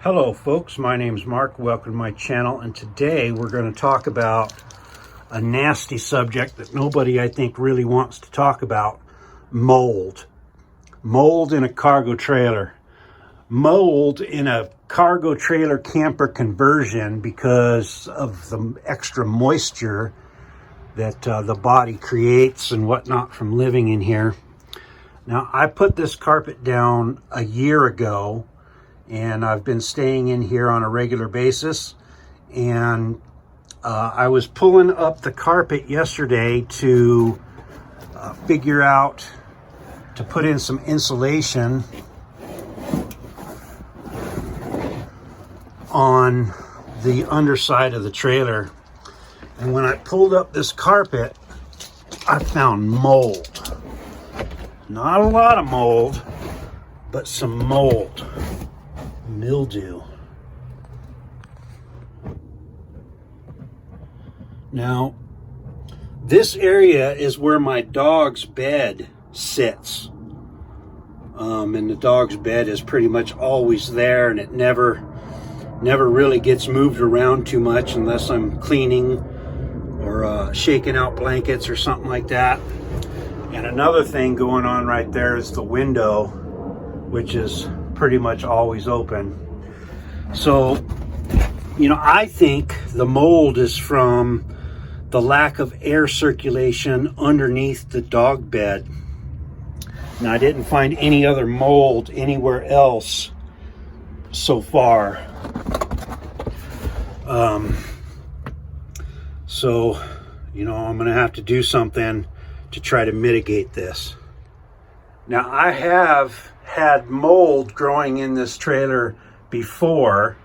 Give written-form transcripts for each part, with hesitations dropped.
Hello folks, my name is Mark. Welcome to my channel, and today we're going to talk about a nasty subject that nobody I think really wants to talk about: mold. Mold in a cargo trailer. Mold in a cargo trailer camper conversion because of the extra moisture that the body creates and whatnot from living in here. Now, I put this carpet down a year ago, and I've been staying in here on a regular basis, and I was pulling up the carpet yesterday to figure out to put in some insulation on the underside of the trailer. And when I pulled up this carpet, I found mold. Not a lot of mold, but some mold. Mildew. Now, this area is where my dog's bed sits. And the dog's bed is pretty much always there, and it never really gets moved around too much unless I'm cleaning or shaking out blankets or something like that. And another thing going on right there is the window, which is pretty much always open. So, I think the mold is from the lack of air circulation underneath the dog bed. Now, I didn't find any other mold anywhere else so far. I'm going to have to do something to try to mitigate this. Now, I have had mold growing in this trailer before.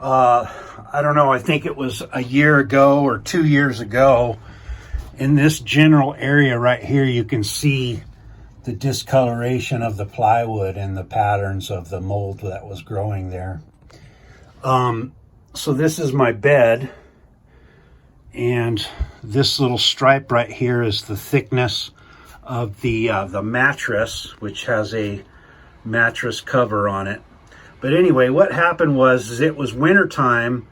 I don't know, I think it was a year ago or 2 years ago. In this general area right here, you can see the discoloration of the plywood and the patterns of the mold that was growing there. So this is my bed, and this little stripe right here is the thickness of the mattress, which has a mattress cover on it. But anyway, what happened was it was wintertime,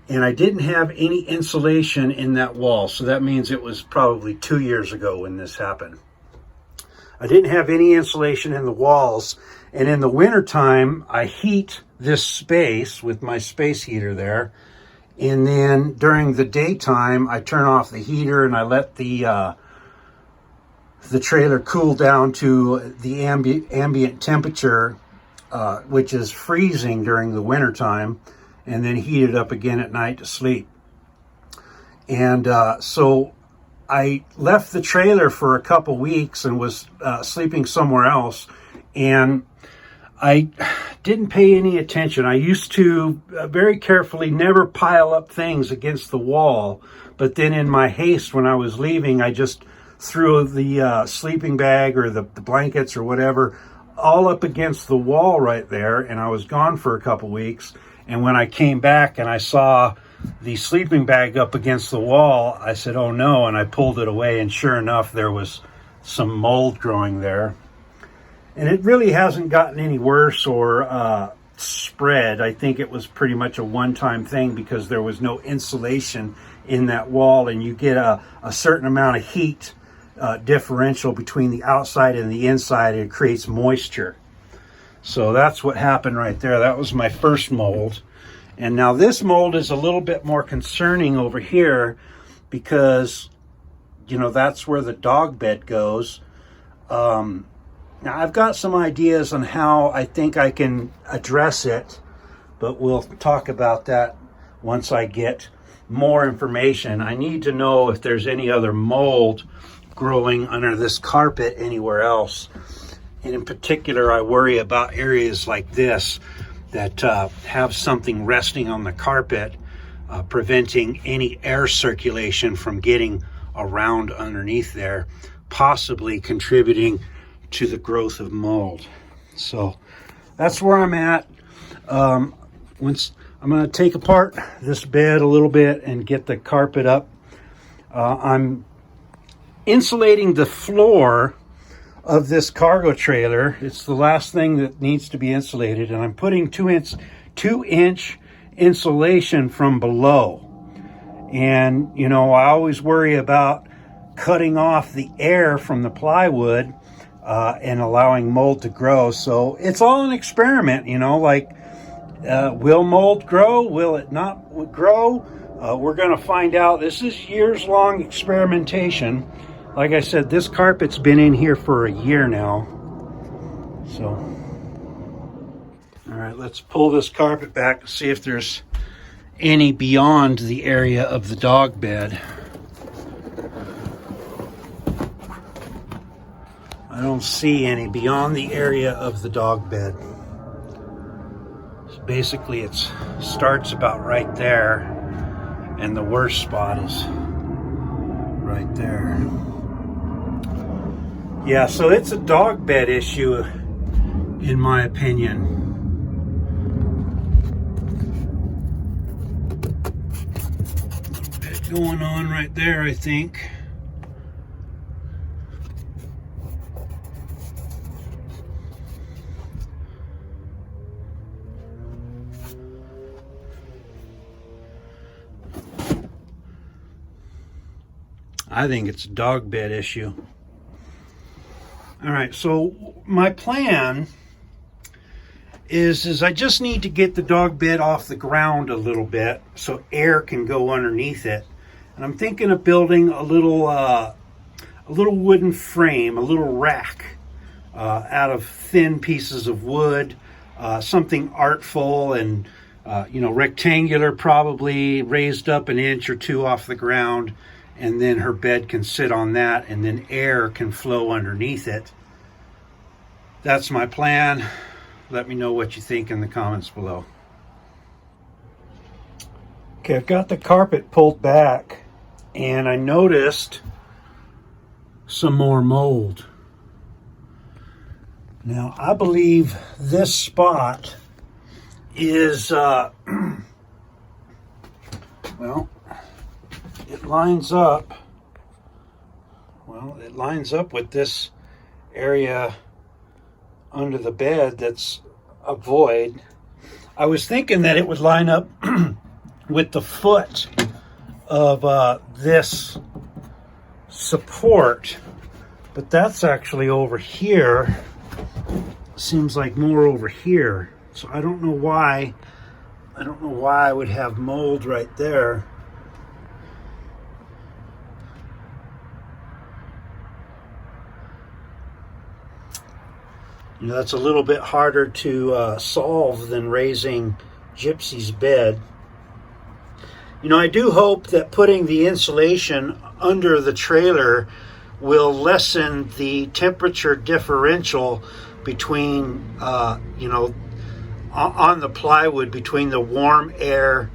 and I didn't have any insulation in that wall. So that means it was probably 2 years ago when this happened. I didn't have any insulation in the walls, and in the wintertime, I heat this space with my space heater there. And then during the daytime, I turn off the heater and I let the trailer cool down to the ambient temperature, which is freezing during the wintertime, and then heat it up again at night to sleep. And so I left the trailer for a couple weeks and was sleeping somewhere else, and I didn't pay any attention. I used to very carefully never pile up things against the wall, but then in my haste when I was leaving, I just threw the sleeping bag or the blankets or whatever all up against the wall right there, and I was gone for a couple weeks. And when I came back and I saw the sleeping bag up against the wall, I said, oh no, and I pulled it away, and sure enough, there was some mold growing there. And it really hasn't gotten any worse or spread. I think it was pretty much a one-time thing because there was no insulation in that wall, and you get a certain amount of heat differential between the outside and the inside, and it creates moisture. So that's what happened right there. That was my first mold. And now this mold is a little bit more concerning over here because, that's where the dog bed goes. Now, I've got some ideas on how I think I can address it, but we'll talk about that once I get more information. I need to know if there's any other mold growing under this carpet anywhere else. And in particular, I worry about areas like this that have something resting on the carpet, preventing any air circulation from getting around underneath there, possibly contributing to the growth of mold. So that's where I'm at. Once I'm going to take apart this bed a little bit and get the carpet up. I'm insulating the floor of this cargo trailer. It's the last thing that needs to be insulated, and I'm putting 2-inch insulation from below. And, you know, I always worry about cutting off the air from the plywood and allowing mold to grow. So it's all an experiment, you know, like, will mold grow? Will it not grow? We're going to find out. This is years-long experimentation. Like I said, this carpet's been in here for a year now. So, all right, let's pull this carpet back to see if there's any beyond the area of the dog bed. I don't see any beyond the area of the dog bed. So basically it starts about right there, and the worst spot is right there. Yeah, so it's a dog bed issue in my opinion. Going on right there, I think. I think it's a dog bed issue. All right, so my plan is I just need to get the dog bed off the ground a little bit so air can go underneath it. And I'm thinking of building a little wooden frame, a little rack out of thin pieces of wood, something artful and you know, rectangular, probably raised up an inch or two off the ground, and then her bed can sit on that, and then air can flow underneath it. That's my plan. Let me know what you think in the comments below. Okay, I've got the carpet pulled back, and I noticed some more mold. Now, I believe this spot is, well, it lines up with this area under the bed that's a void. I was thinking that it would line up with the foot of this support, but that's actually over here. Seems like more over here. So I don't know why. I don't know why I would have mold right there. You know, that's a little bit harder to solve than raising Gypsy's bed. You know, I do hope that putting the insulation under the trailer will lessen the temperature differential between, you know, on the plywood, between the warm air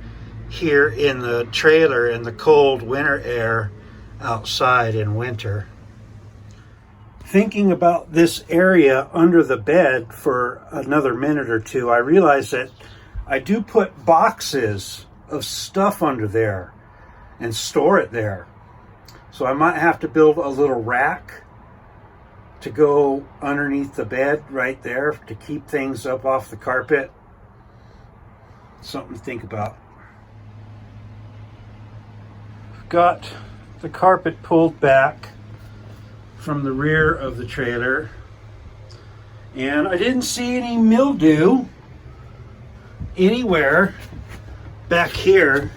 here in the trailer and the cold winter air outside in winter. Thinking about this area under the bed for another minute or two, I realized that I do put boxes of stuff under there and store it there. So I might have to build a little rack to go underneath the bed right there to keep things up off the carpet. Something to think about. Got the carpet pulled back from the rear of the trailer, and I didn't see any mildew anywhere back here.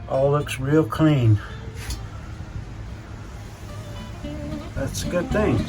All looks real clean. That's a good thing.